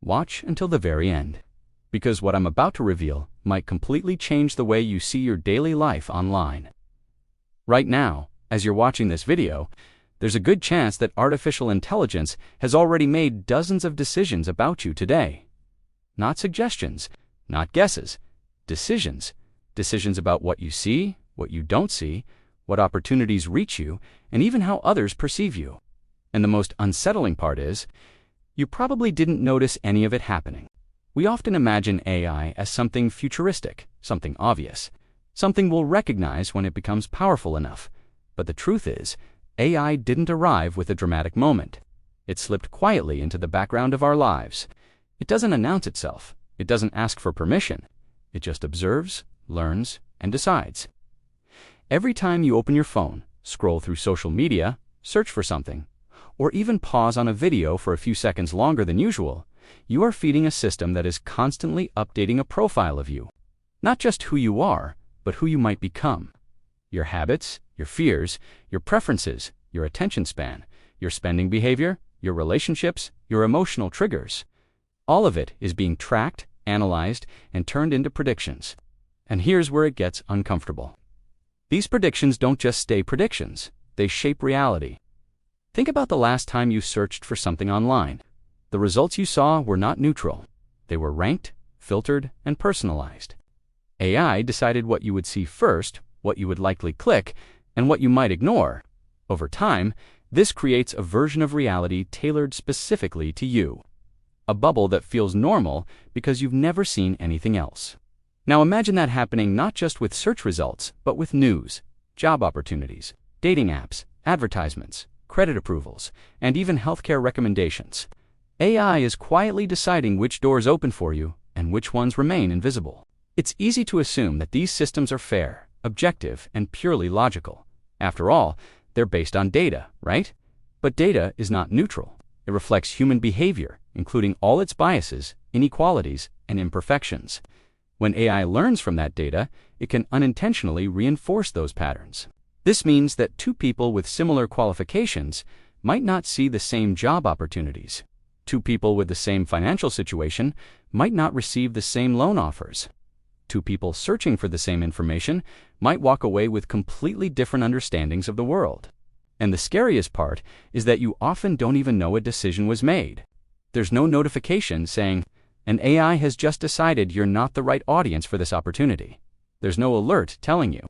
Watch until the very end, because what I'm about to reveal might completely change the way you see your daily life online. Right now, as you're watching this video, there's a good chance that artificial intelligence has already made dozens of decisions about you today. Not suggestions, not guesses, decisions. Decisions about what you see, what you don't see, what opportunities reach you, and even how others perceive you. And the most unsettling part is, you probably didn't notice any of it happening. We often imagine AI as something futuristic, something obvious, something we'll recognize when it becomes powerful enough. But the truth is, AI didn't arrive with a dramatic moment. It slipped quietly into the background of our lives. It doesn't announce itself. It doesn't ask for permission. It just observes, learns, and decides. Every time you open your phone, scroll through social media, search for something, or even pause on a video for a few seconds longer than usual, you are feeding a system that is constantly updating a profile of you. Not just who you are, but who you might become. Your habits, your fears, your preferences, your attention span, your spending behavior, your relationships, your emotional triggers. All of it is being tracked, analyzed, and turned into predictions. And here's where it gets uncomfortable. These predictions don't just stay predictions, they shape reality. Think about the last time you searched for something online. The results you saw were not neutral. They were ranked, filtered, and personalized. AI decided what you would see first, what you would likely click, and what you might ignore. Over time, this creates a version of reality tailored specifically to you. A bubble that feels normal because you've never seen anything else. Now imagine that happening not just with search results, but with news, job opportunities, dating apps, advertisements, credit approvals, and even healthcare recommendations. AI is quietly deciding which doors open for you and which ones remain invisible. It's easy to assume that these systems are fair, objective, and purely logical. After all, they're based on data, right? But data is not neutral. It reflects human behavior, including all its biases, inequalities, and imperfections. When AI learns from that data, it can unintentionally reinforce those patterns. This means that two people with similar qualifications might not see the same job opportunities. Two people with the same financial situation might not receive the same loan offers. Two people searching for the same information might walk away with completely different understandings of the world. And the scariest part is that you often don't even know a decision was made. There's no notification saying, an AI has just decided you're not the right audience for this opportunity. There's no alert telling you.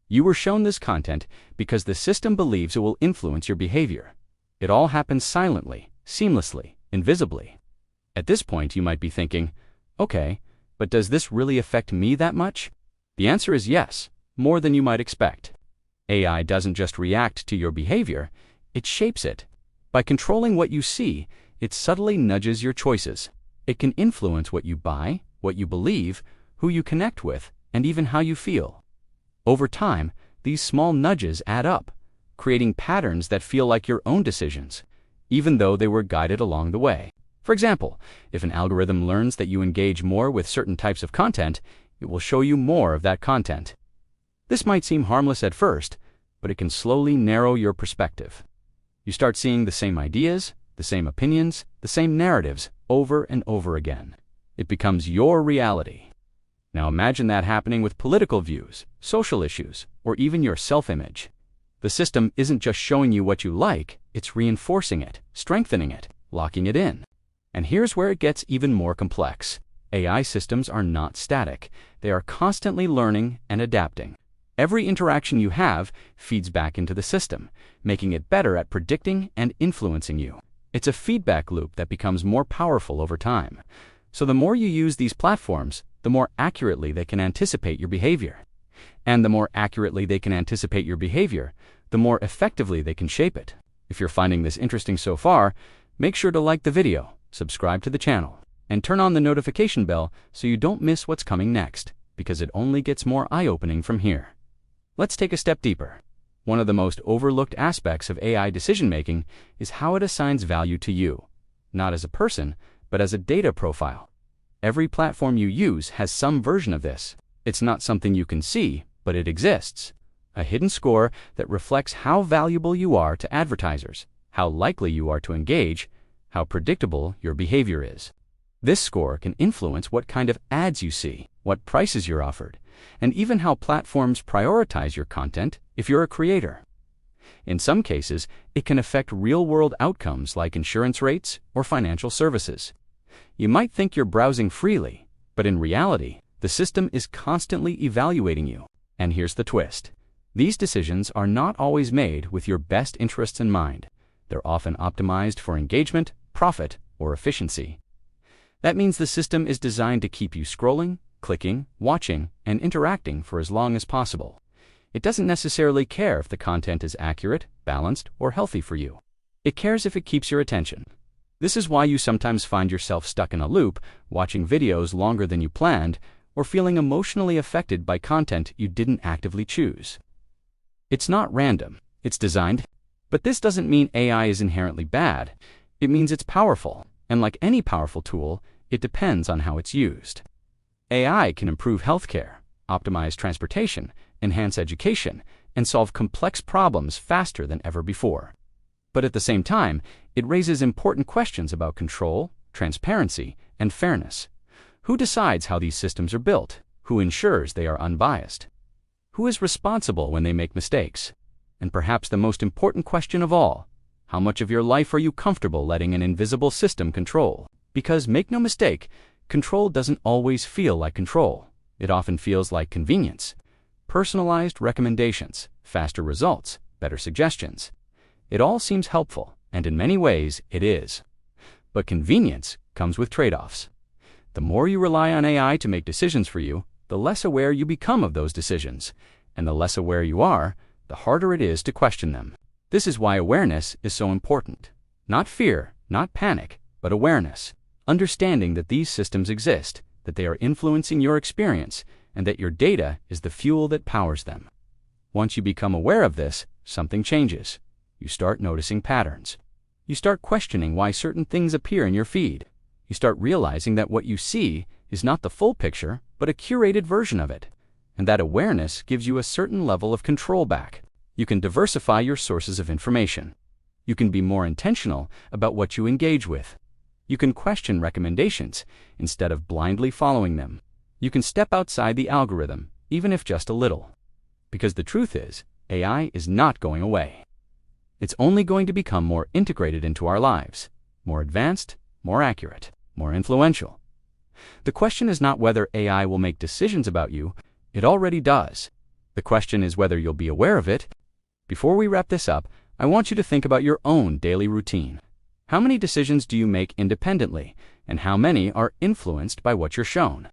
You were shown this content because the system believes it will influence your behavior. It all happens silently, seamlessly, invisibly. At this point, you might be thinking, okay, but does this really affect me that much? The answer is yes, more than you might expect. AI doesn't just react to your behavior, it shapes it. By controlling what you see, it subtly nudges your choices. It can influence what you buy, what you believe, who you connect with, and even how you feel. Over time, these small nudges add up, creating patterns that feel like your own decisions, even though they were guided along the way. For example, if an algorithm learns that you engage more with certain types of content, it will show you more of that content. This might seem harmless at first, but it can slowly narrow your perspective. You start seeing the same ideas, the same opinions, the same narratives over and over again. It becomes your reality. Now imagine that happening with political views, social issues, or even your self-image. The system isn't just showing you what you like, it's reinforcing it, strengthening it, locking it in. And here's where it gets even more complex. AI systems are not static. They are constantly learning and adapting. Every interaction you have feeds back into the system, making it better at predicting and influencing you. It's a feedback loop that becomes more powerful over time. So the more you use these platforms, the more accurately they can anticipate your behavior. And the more accurately they can anticipate your behavior, the more effectively they can shape it. If you're finding this interesting so far, make sure to like the video, subscribe to the channel, and turn on the notification bell so you don't miss what's coming next, because it only gets more eye-opening from here. Let's take a step deeper. One of the most overlooked aspects of AI decision-making is how it assigns value to you, not as a person, but as a data profile. Every platform you use has some version of this. It's not something you can see, but it exists. A hidden score that reflects how valuable you are to advertisers, how likely you are to engage, how predictable your behavior is. This score can influence what kind of ads you see, what prices you're offered, and even how platforms prioritize your content if you're a creator. In some cases, it can affect real-world outcomes like insurance rates or financial services. You might think you're browsing freely, but in reality, the system is constantly evaluating you. And here's the twist. These decisions are not always made with your best interests in mind. They're often optimized for engagement, profit, or efficiency. That means the system is designed to keep you scrolling, clicking, watching, and interacting for as long as possible. It doesn't necessarily care if the content is accurate, balanced, or healthy for you. It cares if it keeps your attention. This is why you sometimes find yourself stuck in a loop, watching videos longer than you planned, or feeling emotionally affected by content you didn't actively choose. It's not random, it's designed. But this doesn't mean AI is inherently bad. It means it's powerful, and like any powerful tool, it depends on how it's used. AI can improve healthcare, optimize transportation, enhance education, and solve complex problems faster than ever before. But at the same time, it raises important questions about control, transparency, and fairness. Who decides how these systems are built? Who ensures they are unbiased? Who is responsible when they make mistakes? And perhaps the most important question of all, how much of your life are you comfortable letting an invisible system control? Because make no mistake, control doesn't always feel like control. It often feels like convenience. Personalized recommendations, faster results, better suggestions. It all seems helpful, and in many ways it is. But convenience comes with trade-offs. The more you rely on AI to make decisions for you, the less aware you become of those decisions. And the less aware you are, the harder it is to question them. This is why awareness is so important. Not fear, not panic, but awareness. Understanding that these systems exist, that they are influencing your experience, and that your data is the fuel that powers them. Once you become aware of this, something changes. You start noticing patterns. You start questioning why certain things appear in your feed. You start realizing that what you see is not the full picture, but a curated version of it. And that awareness gives you a certain level of control back. You can diversify your sources of information. You can be more intentional about what you engage with. You can question recommendations instead of blindly following them. You can step outside the algorithm, even if just a little. Because the truth is, AI is not going away. It's only going to become more integrated into our lives, more advanced, more accurate, more influential. The question is not whether AI will make decisions about you. It already does. The question is whether you'll be aware of it. Before we wrap this up, I want you to think about your own daily routine. How many decisions do you make independently, and how many are influenced by what you're shown?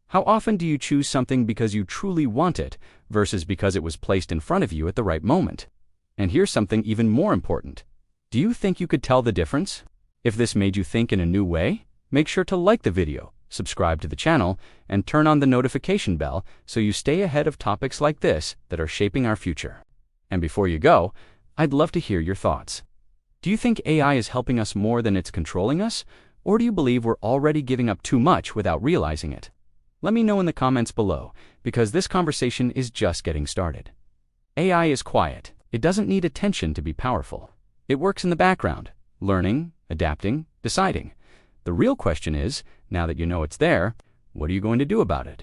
How often do you choose something because you truly want it versus because it was placed in front of you at the right moment? And here's something even more important. Do you think you could tell the difference? If this made you think in a new way, make sure to like the video, subscribe to the channel, and turn on the notification bell so you stay ahead of topics like this that are shaping our future. And before you go, I'd love to hear your thoughts. Do you think AI is helping us more than it's controlling us? Or do you believe we're already giving up too much without realizing it? Let me know in the comments below, because this conversation is just getting started. AI is quiet. It doesn't need attention to be powerful. It works in the background, learning, adapting, deciding. The real question is, now that you know it's there, what are you going to do about it?